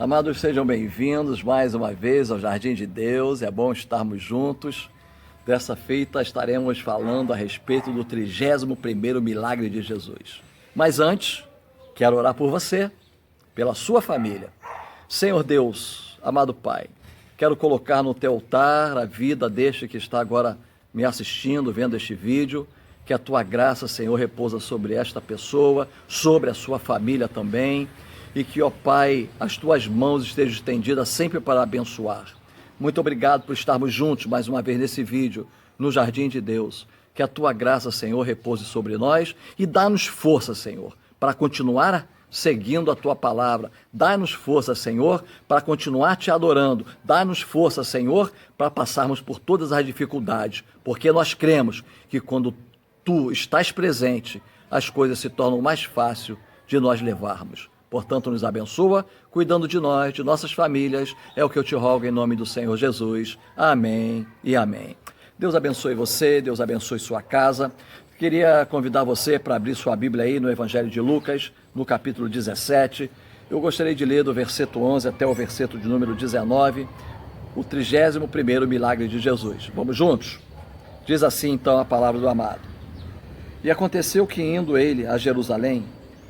Amados, sejam bem-vindos mais uma vez ao Jardim de Deus. É bom estarmos juntos. Dessa feita estaremos falando a respeito do 31º milagre de Jesus. Mas antes, quero orar por você, pela sua família. Senhor Deus, amado Pai, quero colocar no teu altar a vida deste que está agora me assistindo, vendo este vídeo. Que a tua graça, Senhor, repousa sobre esta pessoa, sobre a sua família também. E que, ó Pai, as tuas mãos estejam estendidas sempre para abençoar. Muito obrigado por estarmos juntos mais uma vez nesse vídeo, no Jardim de Deus. Que a tua graça, Senhor, repouse sobre nós e dá-nos força, Senhor, para continuar seguindo a tua palavra. Dá-nos força, Senhor, para continuar te adorando. Dá-nos força, Senhor, para passarmos por todas as dificuldades, porque nós cremos que quando tu estás presente, as coisas se tornam mais fáceis de nós levarmos. Portanto, nos abençoa, cuidando de nós, de nossas famílias. É o que eu te rogo em nome do Senhor Jesus. Amém e amém. Deus abençoe você, Deus abençoe sua casa. Queria convidar você para abrir sua Bíblia aí no Evangelho de Lucas, no capítulo 17. Eu gostaria de ler do versículo 11 até o versículo de número 19, o 31º milagre de Jesus. Vamos juntos? Diz assim então a palavra do amado. E aconteceu que, indo ele a Jerusalém,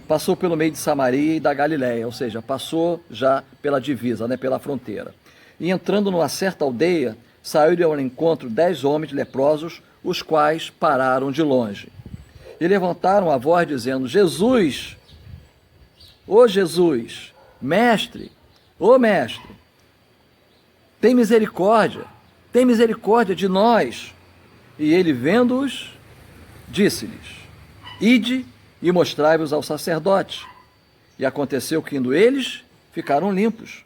passou pelo meio de Samaria e da Galiléia, ou seja, passou já pela divisa, pela fronteira. E entrando numa certa aldeia, saiu-lhe ao encontro 10 homens leprosos, os quais pararam de longe. E levantaram a voz dizendo: Jesus, ó Jesus, mestre, ó mestre, tem misericórdia de nós. E ele, vendo-os, disse-lhes: Ide e mostrai-vos ao sacerdote. E aconteceu que, indo eles, ficaram limpos.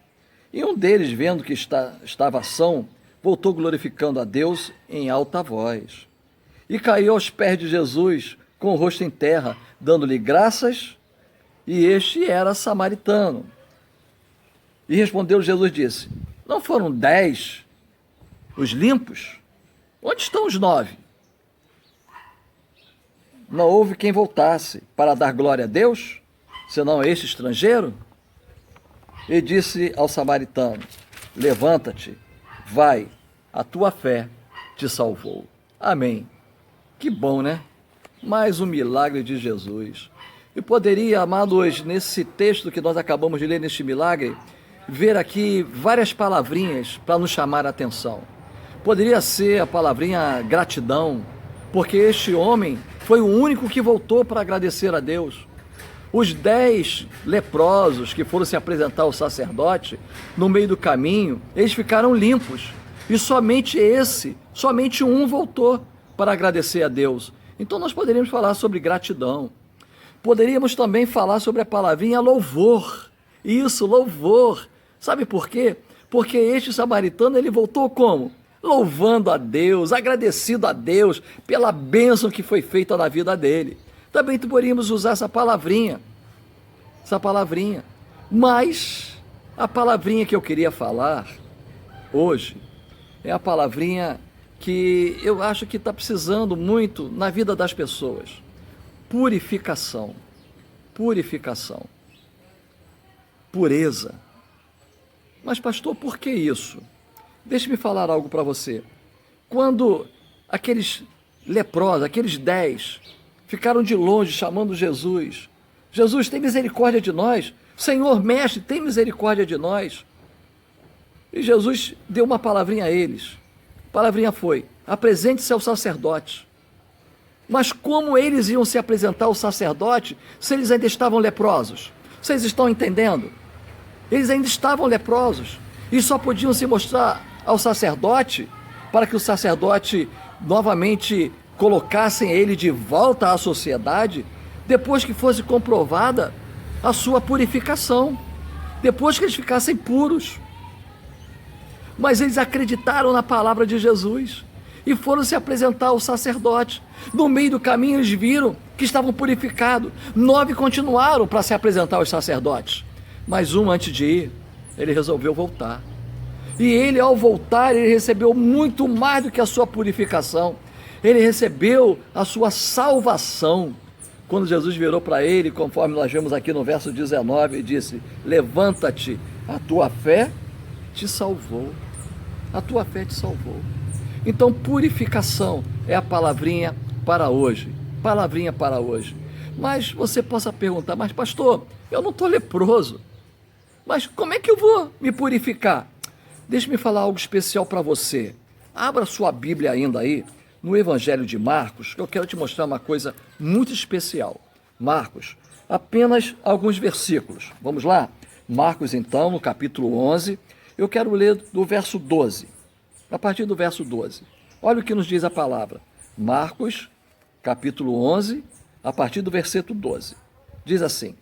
E um deles, vendo que estava são, voltou glorificando a Deus em alta voz. E caiu aos pés de Jesus, com o rosto em terra, dando-lhe graças, e este era samaritano. E respondeu Jesus, disse: Não foram 10 os limpos? Onde estão os 9? Não houve quem voltasse para dar glória a Deus, senão este estrangeiro? E disse ao samaritano: Levanta-te, vai, a tua fé te salvou. Amém. Que bom, né? Mais um milagre de Jesus. E poderia, amados, nesse texto que nós acabamos de ler, neste milagre, ver aqui várias palavrinhas para nos chamar a atenção. Poderia ser a palavrinha gratidão, porque este homem foi o único que voltou para agradecer a Deus. Os 10 leprosos que foram se apresentar ao sacerdote, no meio do caminho, eles ficaram limpos. E somente um voltou para agradecer a Deus. Então nós poderíamos falar sobre gratidão. Poderíamos também falar sobre a palavrinha louvor. Isso, louvor. Sabe por quê? Porque este samaritano, ele voltou como? Louvando a Deus, agradecido a Deus pela bênção que foi feita na vida dele. Também poderíamos usar essa palavrinha. Mas a palavrinha que eu queria falar hoje é a palavrinha que eu acho que está precisando muito na vida das pessoas. Purificação. Pureza. Mas pastor, por que isso? Deixe-me falar algo para você. Quando aqueles leprosos, aqueles 10, ficaram de longe chamando Jesus: Jesus, tem misericórdia de nós. Senhor, mestre, tem misericórdia de nós. E Jesus deu uma palavrinha a eles. A palavrinha foi: apresente-se ao sacerdote. Mas como eles iam se apresentar ao sacerdote se eles ainda estavam leprosos? Vocês estão entendendo? Eles ainda estavam leprosos e só podiam se mostrar ao sacerdote para que o sacerdote novamente colocassem ele de volta à sociedade depois que fosse comprovada a sua purificação, depois que eles ficassem puros. Mas eles acreditaram na palavra de Jesus e foram se apresentar ao sacerdote. No meio do caminho eles viram que estavam purificados. 9 continuaram para se apresentar aos sacerdotes, mas um, antes de ir, ele resolveu voltar. E ele, ao voltar, ele recebeu muito mais do que a sua purificação. Ele recebeu a sua salvação. Quando Jesus virou para ele, conforme nós vemos aqui no verso 19, e disse: Levanta-te, A tua fé te salvou. A tua fé te salvou. Então, purificação é a palavrinha para hoje. Palavrinha para hoje. Mas você possa perguntar, mas pastor, eu não estou leproso. Mas como é que eu vou me purificar? Deixe-me falar algo especial para você. Abra sua Bíblia ainda aí, no Evangelho de Marcos, que eu quero te mostrar uma coisa muito especial. Marcos, apenas alguns versículos. Vamos lá? Marcos, então, no capítulo 11, eu quero ler do verso 12. A partir do verso 12. Olha o que nos diz a palavra. Marcos, capítulo 11, a partir do versículo 12. Diz assim.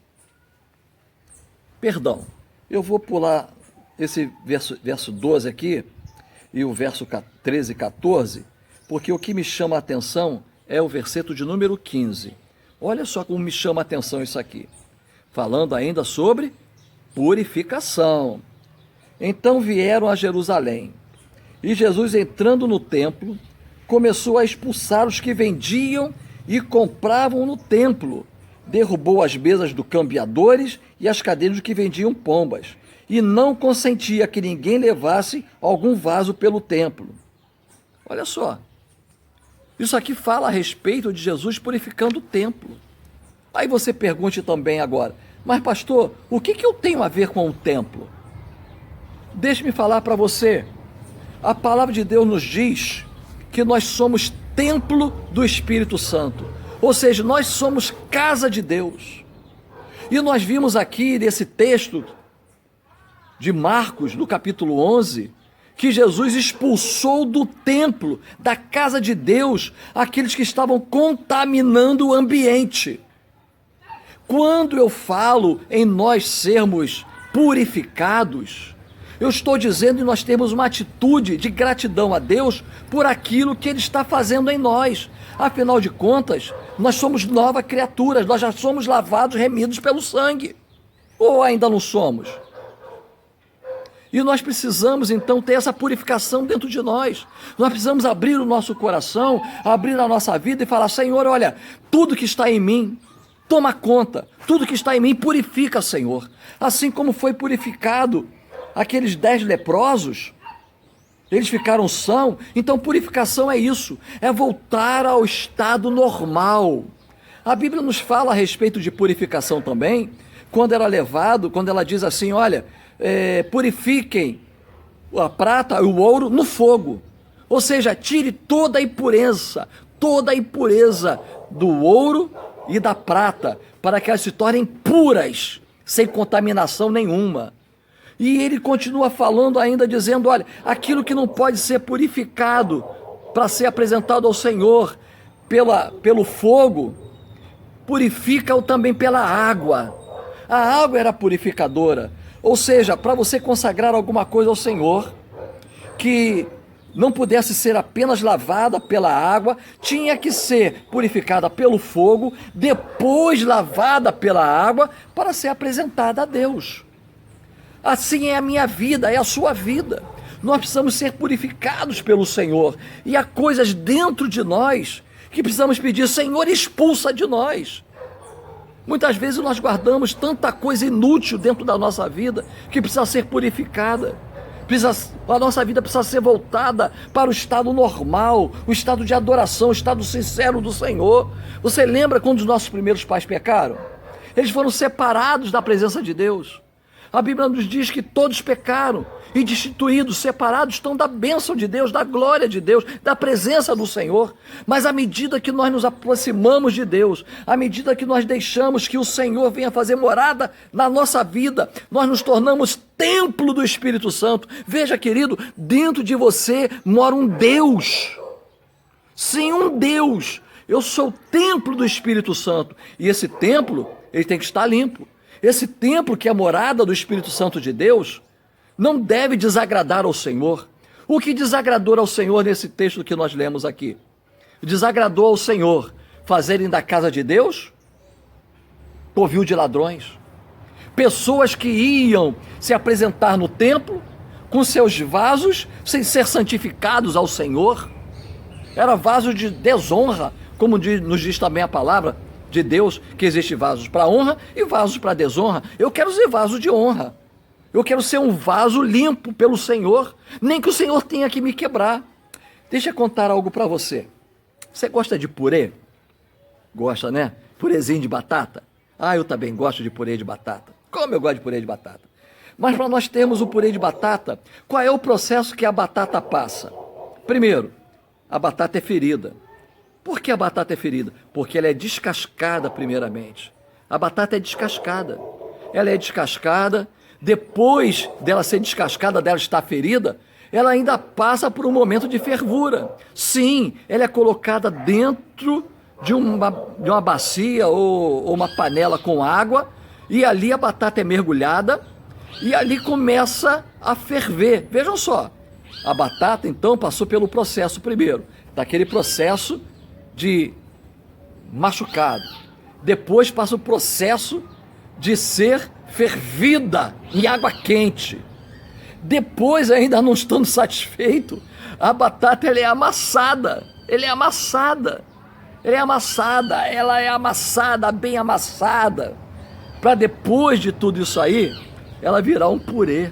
Perdão, eu vou pular esse verso 12 aqui e o verso 13 e 14, porque o que me chama a atenção é o versículo de número 15. Olha só como me chama a atenção isso aqui. Falando ainda sobre purificação. Então vieram a Jerusalém. E Jesus, entrando no templo, começou a expulsar os que vendiam e compravam no templo. Derrubou as mesas dos cambiadores e as cadeiras dos que vendiam pombas. E não consentia que ninguém levasse algum vaso pelo templo. Olha só. Isso aqui fala a respeito de Jesus purificando o templo. Aí você pergunte também agora, mas pastor, o que eu tenho a ver com o templo? Deixe-me falar para você. A palavra de Deus nos diz que nós somos templo do Espírito Santo. Ou seja, nós somos casa de Deus. E nós vimos aqui nesse texto de Marcos, no capítulo 11, que Jesus expulsou do templo, da casa de Deus, aqueles que estavam contaminando o ambiente. Quando eu falo em nós sermos purificados, eu estou dizendo que nós temos uma atitude de gratidão a Deus por aquilo que Ele está fazendo em nós. Afinal de contas, nós somos nova criaturas, nós já somos lavados, remidos pelo sangue. Ou ainda não somos? E nós precisamos então ter essa purificação dentro de nós. Nós precisamos abrir o nosso coração, abrir a nossa vida e falar, Senhor, olha, tudo que está em mim, toma conta. Tudo que está em mim, purifica, Senhor. Assim como foi purificado aqueles 10 leprosos, eles ficaram sãos. Então purificação é isso, é voltar ao estado normal. A Bíblia nos fala a respeito de purificação também, quando ela diz assim, olha, purifiquem a prata e o ouro no fogo. Ou seja, tire toda a impureza do ouro e da prata, para que elas se tornem puras, sem contaminação nenhuma. E ele continua falando ainda, dizendo, olha, aquilo que não pode ser purificado para ser apresentado ao Senhor pelo fogo, purifica-o também pela água. A água era purificadora, ou seja, para você consagrar alguma coisa ao Senhor, que não pudesse ser apenas lavada pela água, tinha que ser purificada pelo fogo, depois lavada pela água, para ser apresentada a Deus. Assim é a minha vida, é a sua vida. Nós precisamos ser purificados pelo Senhor. E há coisas dentro de nós que precisamos pedir, Senhor, expulsa de nós. Muitas vezes nós guardamos tanta coisa inútil dentro da nossa vida que precisa ser purificada. A nossa vida precisa ser voltada para o estado normal, o estado de adoração, o estado sincero do Senhor. Você lembra quando os nossos primeiros pais pecaram? Eles foram separados da presença de Deus. A Bíblia nos diz que todos pecaram e destituídos, separados estão da bênção de Deus, da glória de Deus, da presença do Senhor. Mas à medida que nós nos aproximamos de Deus, à medida que nós deixamos que o Senhor venha fazer morada na nossa vida, nós nos tornamos templo do Espírito Santo. Veja, querido, dentro de você mora um Deus. Sim, um Deus. Eu sou o templo do Espírito Santo. E esse templo, ele tem que estar limpo. Esse templo que é a morada do Espírito Santo de Deus não deve desagradar ao Senhor. O que desagradou ao Senhor nesse texto que nós lemos aqui? Desagradou ao Senhor fazerem da casa de Deus covil de ladrões. Pessoas que iam se apresentar no templo com seus vasos sem ser santificados ao Senhor. Era vaso de desonra, como nos diz também a palavra de Deus, que existe vasos para honra e vasos para desonra. Eu quero ser vaso de honra. Eu quero ser um vaso limpo pelo Senhor, nem que o Senhor tenha que me quebrar. Deixa eu contar algo para você. Você gosta de purê? Gosta, né? Purezinho de batata? Ah, eu também gosto de purê de batata. Como eu gosto de purê de batata. Mas para nós termos o purê de batata, qual é o processo que a batata passa? Primeiro, a batata é ferida. Por que a batata é ferida? Porque ela é descascada primeiramente. A batata é descascada. Ela é descascada, depois dela ser descascada, dela estar ferida, ela ainda passa por um momento de fervura. Sim, ela é colocada dentro de uma bacia ou uma panela com água, e ali a batata é mergulhada, e ali começa a ferver. Vejam só, a batata então passou pelo processo primeiro, daquele processo de machucado. Depois passa o processo de ser fervida em água quente. Depois, ainda não estando satisfeito, a batata ela é amassada. Ela é amassada. Ela é amassada. Ela é amassada, bem amassada. Para depois de tudo isso aí, ela virar um purê.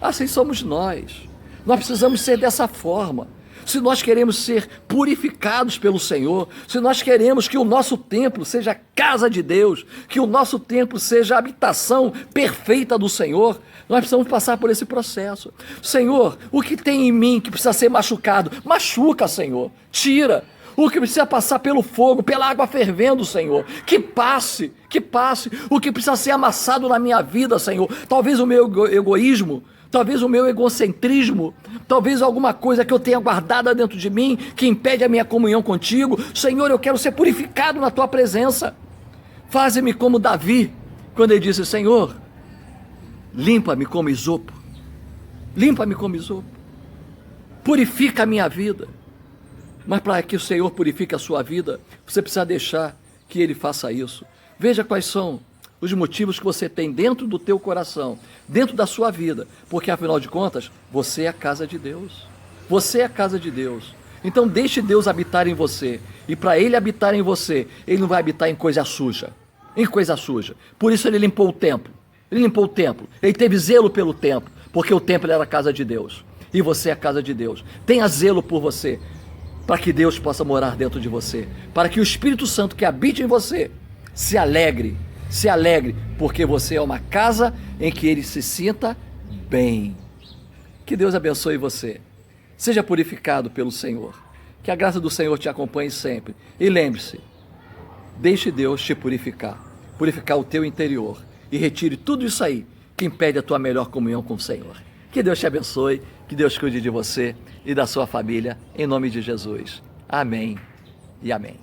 Assim somos nós. Nós precisamos ser dessa forma. Se nós queremos ser purificados pelo Senhor, se nós queremos que o nosso templo seja a casa de Deus, que o nosso templo seja a habitação perfeita do Senhor, nós precisamos passar por esse processo. Senhor, o que tem em mim que precisa ser machucado? Machuca, Senhor, tira. O que precisa passar pelo fogo, pela água fervendo, Senhor, que passe. O que precisa ser amassado na minha vida, Senhor, talvez o meu egoísmo, talvez o meu egocentrismo, talvez alguma coisa que eu tenha guardada dentro de mim, que impede a minha comunhão contigo. Senhor, eu quero ser purificado na tua presença. Faze-me como Davi, quando ele disse, Senhor, limpa-me como isopo, purifica a minha vida. Mas para que o Senhor purifique a sua vida, você precisa deixar que Ele faça isso. Veja quais são os motivos que você tem dentro do teu coração, dentro da sua vida, porque afinal de contas, você é a casa de Deus. Você é a casa de Deus. Então deixe Deus habitar em você, e para Ele habitar em você, Ele não vai habitar em coisa suja, Por isso Ele limpou o templo, Ele teve zelo pelo templo, porque o templo era a casa de Deus, e você é a casa de Deus. Tenha zelo por você, para que Deus possa morar dentro de você, para que o Espírito Santo que habite em você se alegre, porque você é uma casa em que Ele se sinta bem. Que Deus abençoe você. Seja purificado pelo Senhor. Que a graça do Senhor te acompanhe sempre. E lembre-se, deixe Deus te purificar o teu interior, e retire tudo isso aí que impede a tua melhor comunhão com o Senhor. Que Deus te abençoe, que Deus cuide de você e da sua família, em nome de Jesus. Amém e amém.